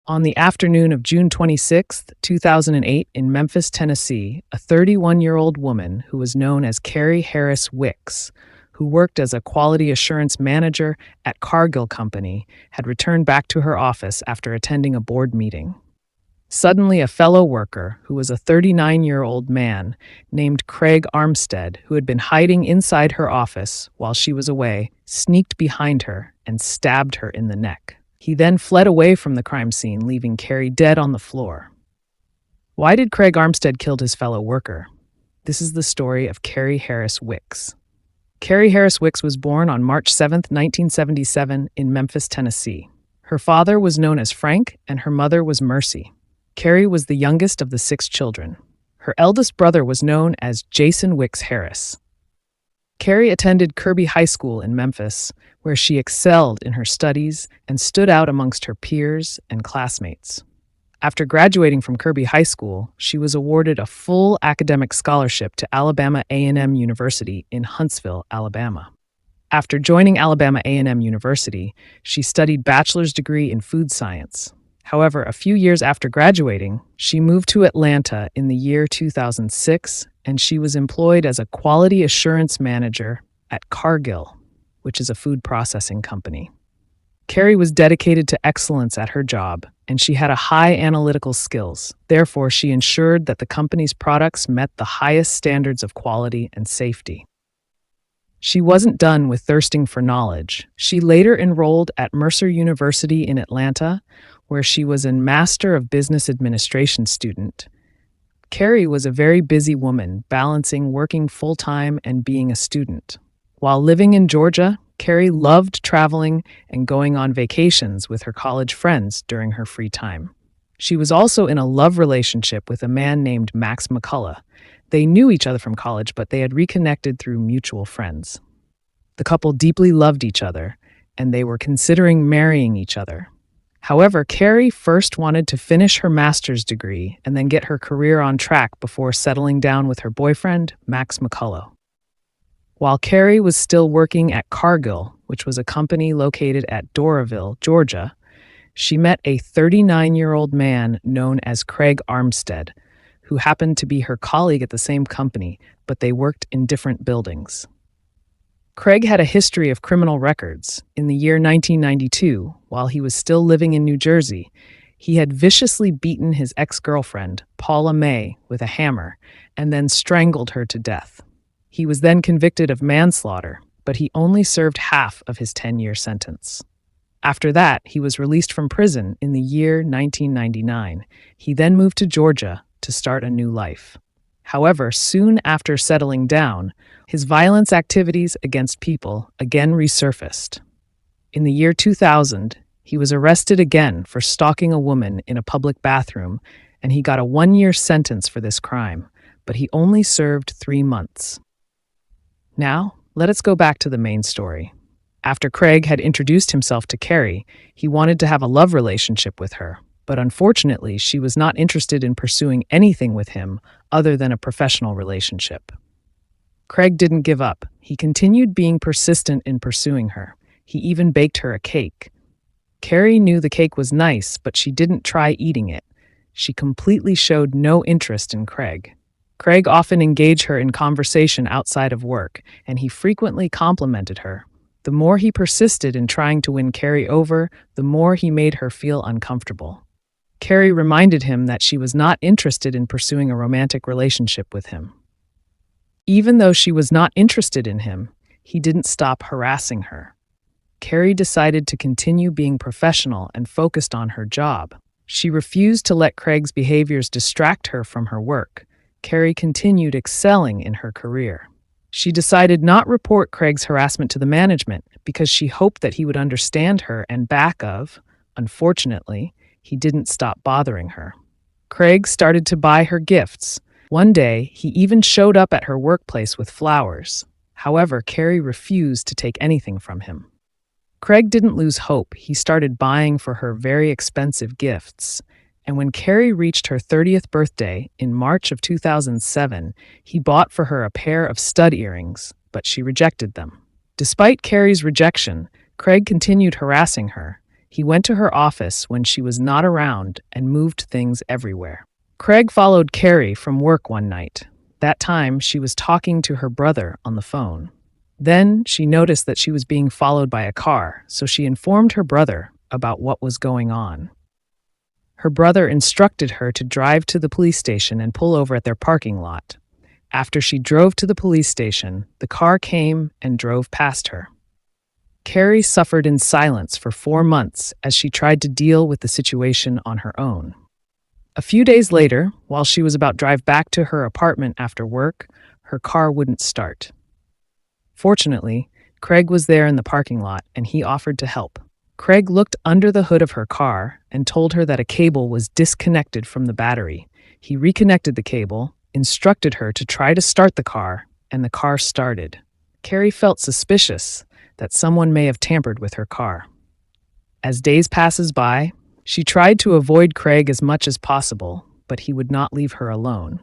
On the afternoon of June 26th, 2008, in Memphis, Tennessee, a 31-year-old woman who was known as Kerri Harris Wicks, who worked as a quality assurance manager at Cargill Company, had returned back to her office after attending a board meeting. Suddenly, a fellow worker, who was a 39-year-old man named Craig Armstead, who had been hiding inside her office while she was away, sneaked behind her and stabbed her in the neck. He then fled away from the crime scene, leaving Kerri dead on the floor. Why did Craig Armstead kill his fellow worker? This is the story of Kerri Harris Wicks. Kerri Harris Wicks was born on March 7, 1977, in Memphis, Tennessee. Her father was known as Frank, and her mother was Mercy. Kerri was the youngest of the 6 children. Her eldest brother was known as Jason Wicks Harris. Kerri attended Kirby High School in Memphis, where she excelled in her studies and stood out amongst her peers and classmates. After graduating from Kirby High School, she was awarded a full academic scholarship to Alabama A&M University in Huntsville, Alabama. After joining Alabama A&M University, she studied bachelor's degree in food science. However, a few years after graduating, she moved to Atlanta in the year 2006, and she was employed as a quality assurance manager at Cargill, which is a food processing company. Kerri was dedicated to excellence at her job, and she had a high analytical skills. Therefore, she ensured that the company's products met the highest standards of quality and safety. She wasn't done with thirsting for knowledge. She later enrolled at Mercer University in Atlanta, where she was a Master of Business Administration student. Kerri was a very busy woman, balancing working full-time and being a student. While living in Georgia, Kerri loved traveling and going on vacations with her college friends during her free time. She was also in a love relationship with a man named Max McCullough. They knew each other from college, but they had reconnected through mutual friends. The couple deeply loved each other, and they were considering marrying each other. However, Kerri first wanted to finish her master's degree and then get her career on track before settling down with her boyfriend, Max McCullough. While Kerri was still working at Cargill, which was a company located at Doraville, Georgia, she met a 39-year-old man known as Craig Armstead, who happened to be her colleague at the same company, but they worked in different buildings. Craig had a history of criminal records. In the year 1992, while he was still living in New Jersey, he had viciously beaten his ex-girlfriend, Paula May, with a hammer and then strangled her to death. He was then convicted of manslaughter, but he only served half of his 10-year sentence. After that, he was released from prison in the year 1999. He then moved to Georgia to start a new life. However, soon after settling down, his violence activities against people again resurfaced. In the year 2000, he was arrested again for stalking a woman in a public bathroom, and he got a 1-year sentence for this crime, but he only served 3 months. Now, let us go back to the main story. After Craig had introduced himself to Kerri, he wanted to have a love relationship with her, but unfortunately, she was not interested in pursuing anything with him other than a professional relationship. Craig didn't give up. He continued being persistent in pursuing her. He even baked her a cake. Kerri knew the cake was nice, but she didn't try eating it. She completely showed no interest in Craig. Craig often engaged her in conversation outside of work, and he frequently complimented her. The more he persisted in trying to win Kerri over, the more he made her feel uncomfortable. Kerri reminded him that she was not interested in pursuing a romantic relationship with him. Even though she was not interested in him, he didn't stop harassing her. Kerri decided to continue being professional and focused on her job. She refused to let Craig's behaviors distract her from her work. Kerri continued excelling in her career. She decided not report Craig's harassment to the management because she hoped that he would understand her and back of. Unfortunately, he didn't stop bothering her. Craig started to buy her gifts. One day, he even showed up at her workplace with flowers. However, Kerri refused to take anything from him. Craig didn't lose hope. He started buying for her very expensive gifts. And when Kerri reached her 30th birthday in March of 2007, he bought for her a pair of stud earrings, but she rejected them. Despite Kerri's rejection, Craig continued harassing her. He went to her office when she was not around and moved things everywhere. Craig followed Kerri from work one night. That time, she was talking to her brother on the phone. Then she noticed that she was being followed by a car, so she informed her brother about what was going on. Her brother instructed her to drive to the police station and pull over at their parking lot. After she drove to the police station, the car came and drove past her. Kerri suffered in silence for 4 months as she tried to deal with the situation on her own. A few days later, while she was about to drive back to her apartment after work, her car wouldn't start. Fortunately, Craig was there in the parking lot and he offered to help. Craig looked under the hood of her car and told her that a cable was disconnected from the battery. He reconnected the cable, instructed her to try to start the car, and the car started. Kerri felt suspicious that someone may have tampered with her car. As days passes by, she tried to avoid Craig as much as possible, but he would not leave her alone.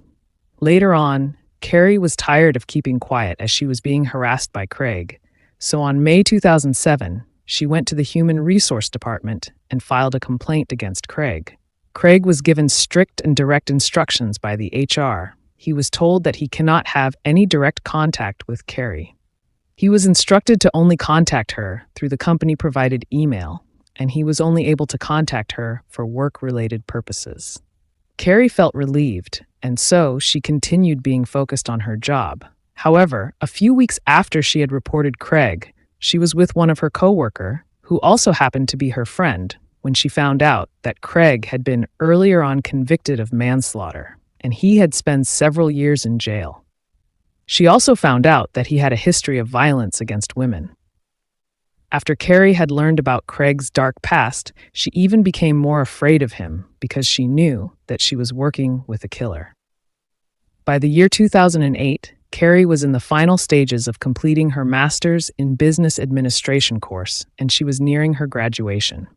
Later on, Kerri was tired of keeping quiet as she was being harassed by Craig, so on May 2007, she went to the Human Resource Department and filed a complaint against Craig. Craig was given strict and direct instructions by the HR. He was told that he cannot have any direct contact with Kerri. He was instructed to only contact her through the company-provided email, and he was only able to contact her for work-related purposes. Kerri felt relieved, and so she continued being focused on her job. However, a few weeks after she had reported Craig, she was with one of her coworkers, who also happened to be her friend, when she found out that Craig had been earlier on convicted of manslaughter, and he had spent several years in jail. She also found out that he had a history of violence against women. After Kerri had learned about Craig's dark past, she even became more afraid of him because she knew that she was working with a killer. By the year 2008, Kerri was in the final stages of completing her Master's in Business Administration course, and she was nearing her graduation.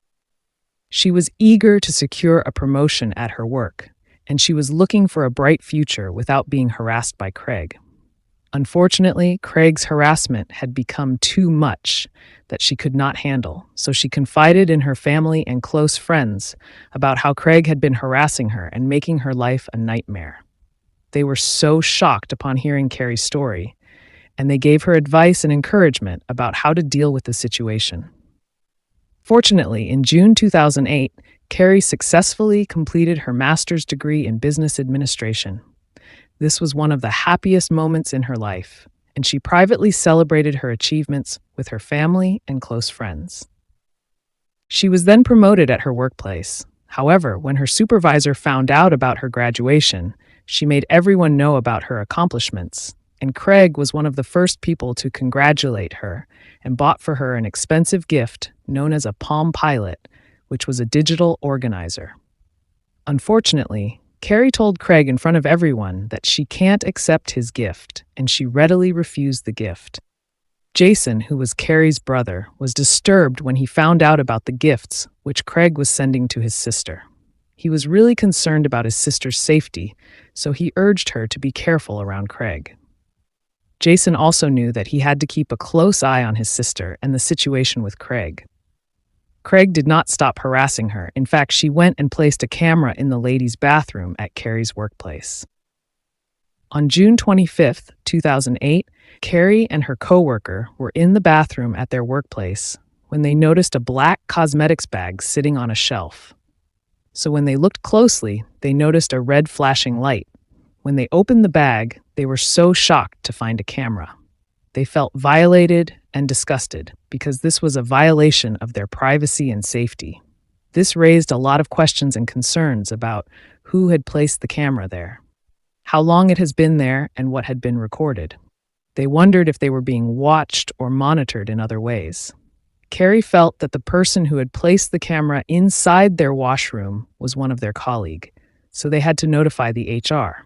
She was eager to secure a promotion at her work, and she was looking for a bright future without being harassed by Craig. Unfortunately, Craig's harassment had become too much that she could not handle, so she confided in her family and close friends about how Craig had been harassing her and making her life a nightmare. They were so shocked upon hearing Kerri's story, and they gave her advice and encouragement about how to deal with the situation. Fortunately, in June 2008, Kerri successfully completed her master's degree in business administration. This was one of the happiest moments in her life, and she privately celebrated her achievements with her family and close friends. She was then promoted at her workplace. However, when her supervisor found out about her graduation, she made everyone know about her accomplishments, and Craig was one of the first people to congratulate her and bought for her an expensive gift known as a Palm Pilot, which was a digital organizer. Unfortunately, Kerri told Craig in front of everyone that she can't accept his gift, and she readily refused the gift. Jason, who was Kerri's brother, was disturbed when he found out about the gifts which Craig was sending to his sister. He was really concerned about his sister's safety, so he urged her to be careful around Craig. Jason also knew that he had to keep a close eye on his sister and the situation with Craig. Craig did not stop harassing her. In fact, she went and placed a camera in the ladies' bathroom at Kerri's workplace. On June 25, 2008, Kerri and her coworker were in the bathroom at their workplace when they noticed a black cosmetics bag sitting on a shelf. So when they looked closely, they noticed a red flashing light. When they opened the bag, they were so shocked to find a camera. They felt violated and disgusted because this was a violation of their privacy and safety. This raised a lot of questions and concerns about who had placed the camera there, how long it has been there, and what had been recorded. They wondered if they were being watched or monitored in other ways. Kerri felt that the person who had placed the camera inside their washroom was one of their colleagues, so they had to notify the HR.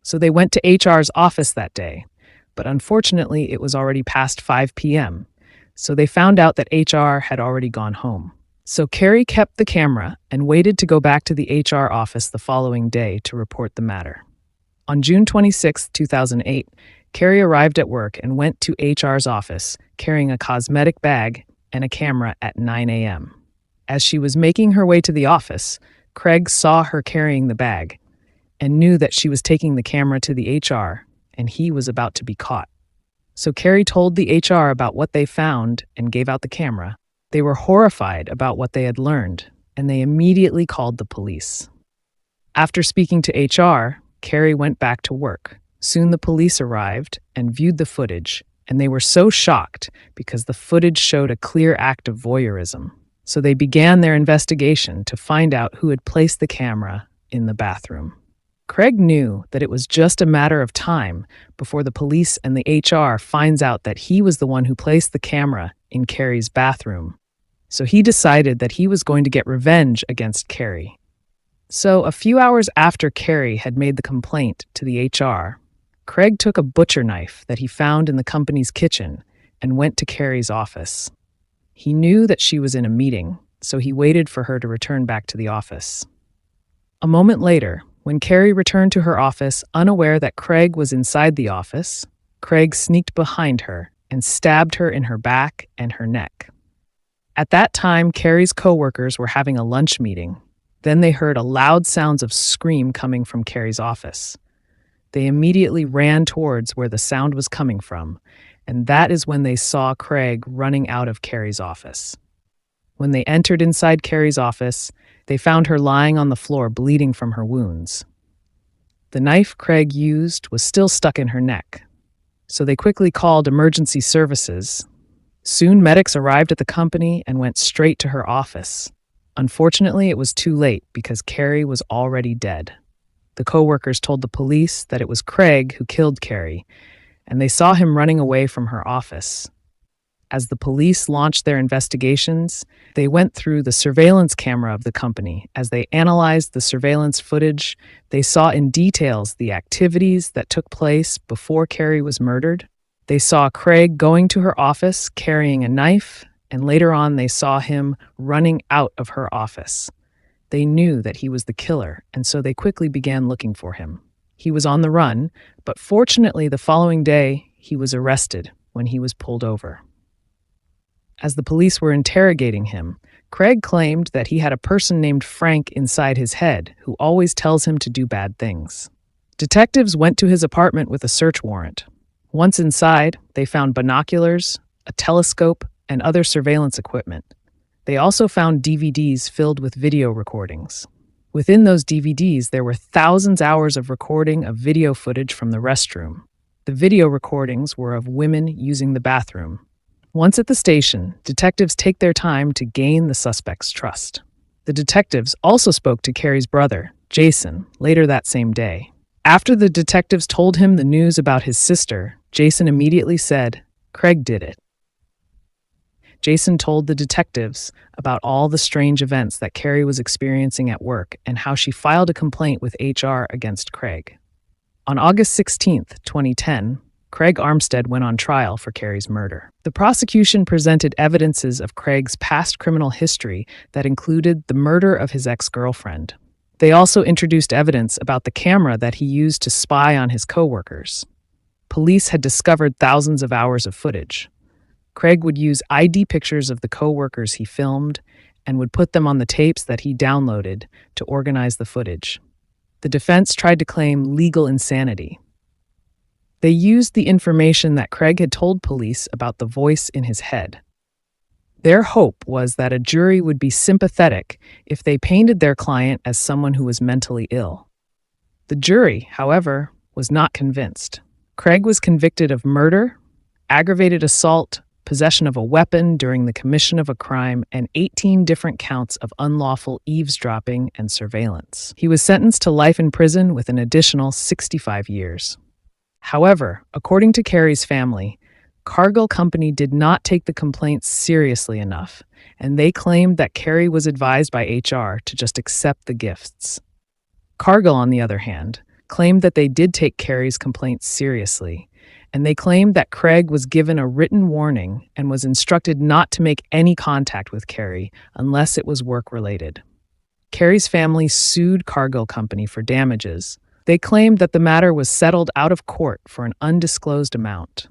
So they went to HR's office that day, but unfortunately it was already past 5 p.m., so they found out that HR had already gone home. So Kerri kept the camera and waited to go back to the HR office the following day to report the matter. On June 26, 2008, Kerri arrived at work and went to HR's office carrying a cosmetic bag and a camera at 9 a.m. As she was making her way to the office, Craig saw her carrying the bag and knew that she was taking the camera to the HR, and he was about to be caught. So Kerri told the HR about what they found and gave out the camera. They were horrified about what they had learned, and they immediately called the police. After speaking to HR, Kerri went back to work. Soon the police arrived and viewed the footage, and they were so shocked because the footage showed a clear act of voyeurism. So they began their investigation to find out who had placed the camera in the bathroom. Craig knew that it was just a matter of time before the police and the HR finds out that he was the one who placed the camera in Kerri's bathroom. So he decided that he was going to get revenge against Kerri. So a few hours after Kerri had made the complaint to the HR, Craig took a butcher knife that he found in the company's kitchen and went to Kerri's office. He knew that she was in a meeting, so he waited for her to return back to the office. A moment later, when Kerri returned to her office, unaware that Craig was inside the office, Craig sneaked behind her and stabbed her in her back and her neck. At that time, Kerri's coworkers were having a lunch meeting. Then they heard a loud sounds of scream coming from Kerri's office. They immediately ran towards where the sound was coming from, and that is when they saw Craig running out of Kerri's office. When they entered inside Kerri's office, they found her lying on the floor bleeding from her wounds. The knife Craig used was still stuck in her neck, so they quickly called emergency services. Soon medics arrived at the company and went straight to her office. Unfortunately, it was too late because Kerri was already dead. The coworkers told the police that it was Craig who killed Kerri, and they saw him running away from her office. As the police launched their investigations, they went through the surveillance camera of the company. As they analyzed the surveillance footage, they saw in details the activities that took place before Kerri was murdered. They saw Craig going to her office carrying a knife, and later on they saw him running out of her office. They knew that he was the killer, and so they quickly began looking for him. He was on the run, but fortunately the following day he was arrested when he was pulled over. As the police were interrogating him, Craig claimed that he had a person named Frank inside his head who always tells him to do bad things. Detectives went to his apartment with a search warrant. Once inside, they found binoculars, a telescope, and other surveillance equipment. They also found DVDs filled with video recordings. Within those DVDs, there were thousands of hours of recording of video footage from the restroom. The video recordings were of women using the bathroom. Once at the station, detectives take their time to gain the suspect's trust. The detectives also spoke to Kerri's brother, Jason, later that same day. After the detectives told him the news about his sister, Jason immediately said, "Craig did it." Jason told the detectives about all the strange events that Kerri was experiencing at work and how she filed a complaint with HR against Craig. On August 16th, 2010, Craig Armstead went on trial for Kerri's murder. The prosecution presented evidences of Craig's past criminal history that included the murder of his ex-girlfriend. They also introduced evidence about the camera that he used to spy on his coworkers. Police had discovered thousands of hours of footage. Craig would use ID pictures of the coworkers he filmed and would put them on the tapes that he downloaded to organize the footage. The defense tried to claim legal insanity. They used the information that Craig had told police about the voice in his head. Their hope was that a jury would be sympathetic if they painted their client as someone who was mentally ill. The jury, however, was not convinced. Craig was convicted of murder, aggravated assault, possession of a weapon during the commission of a crime, and 18 different counts of unlawful eavesdropping and surveillance. He was sentenced to life in prison with an additional 65 years. However, according to Kerri's family, Cargill Company did not take the complaints seriously enough, and they claimed that Kerri was advised by HR to just accept the gifts. Cargill, on the other hand, claimed that they did take Kerri's complaints seriously, and they claimed that Craig was given a written warning and was instructed not to make any contact with Kerri unless it was work-related. Kerri's family sued Cargill Company for damages. They claimed that the matter was settled out of court for an undisclosed amount.